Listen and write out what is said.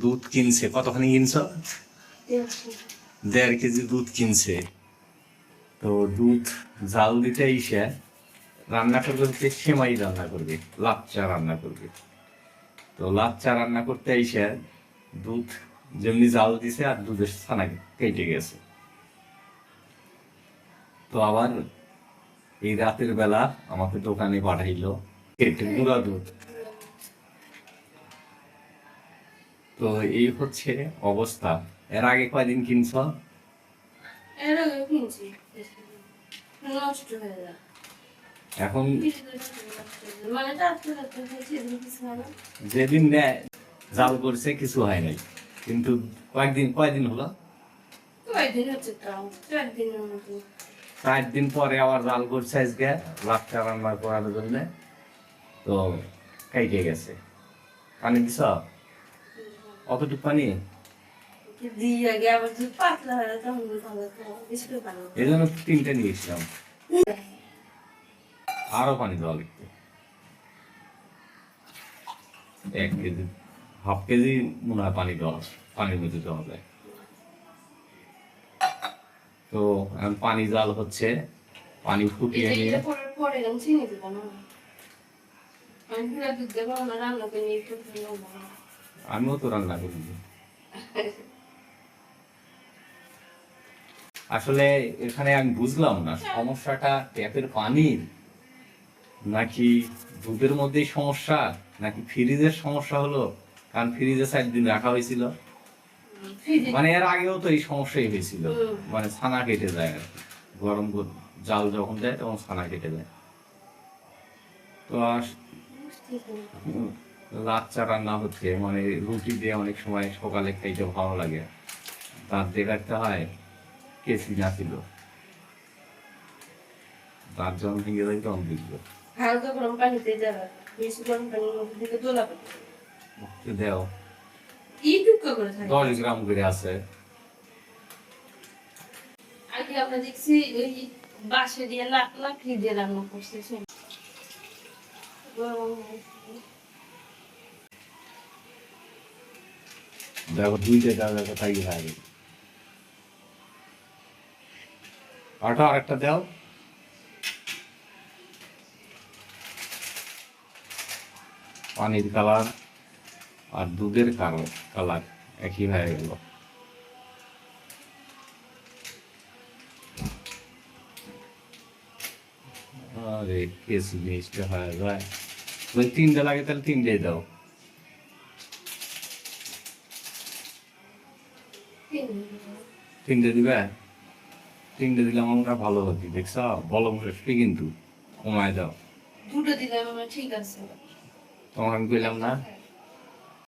দুধ কিনছে, কতখানি কিনছ? 1.5 কেজি দুধ কিনছে। তো দুধ জাল দিতে এসে রান্না করবে হচ্ছে সেমাই রান্না করবে, লাচ্চা রান্না করবে। তো লাচ্চা রান্না করতে এসে দুধ যেমনি জাল দিছে আর দুধের ছানা কেটে গেছে। তো আবার এই রাতের বেলা আমাকে দোকানে পাঠাইলো কেটে গুঁড়া দুধ। তো এই হচ্ছে অবস্থা। এর আগে কয়দিন কিনছ? এখন যেদিন নেয় জাল করছে কিছু হয় নাই, কিন্তু কয়দিন হলো? 4 দিন পরে আবার জাল করছে আজকে লাচ্চা রান্না করার জন্য। তো কেটে গেছে। পানি দিছ? অতটুকু পানি? এই জন্য 3টে নিয়েছিলাম। আরো পানি দেওয়া লাগবে। 1 কেজি, হাফ কেজি মনে হয় পানির মধ্যে দেওয়া যায়। তো এখন পানি জাল হচ্ছে, পানি ফুটিয়ে নিয়ে আমিও তো রান্না করি। আসলে এখানে আমি বুঝলাম না সমস্যাটা ট্যাপের পানির নাকি দুধের মধ্যেই সমস্যা নাকি ফ্রিজের সমস্যা হলো। কারণ ফ্রিজে 4 দিন রাখা হয়েছিল, মানে এর আগেও তো এই সমস্যাই হয়েছিল, মানে ছানা কেটে যায় আর কি। গরম জাল যখন দেয় তখন ছানা কেটে যায়। তো লাচ্চা রান্না হচ্ছে, মানে রুটি দিয়ে অনেক সময় সকালে খাইতে ভালো লাগে, তার দিয়ে রাখতে হয় কেসি না ছিল, তার জন্য ভেঙে যায় তখন দিল হালকা গরম পানিতে দেওয়া, বেশি গরম পানির মধ্যে দিলে দোলা পাবে। দেও টুকরো করে থাকে 10 গ্রাম করে আছে। আগে আমরা দেখছি ওই বাঁশে দিয়ে লাকড়ি দিয়ে রান্না করছে। দেখো 2টে জায়গা তাই হয়। আরেকটা দাও। পানির কালার আর দুধের কালার একই হয়ে গেল। আরে কেসি মিষ্টি হয়ে যায়। 3টে লাগে তাহলে 3টে দাও। 3টে দিবে? 3টে দিলে আমার ভালো হতো। দেখছ বলম রেসিপি কিন্তু কমায় দাও। 2টো দিলে আমার ঠিক আছে। তখন আমি কইলাম না।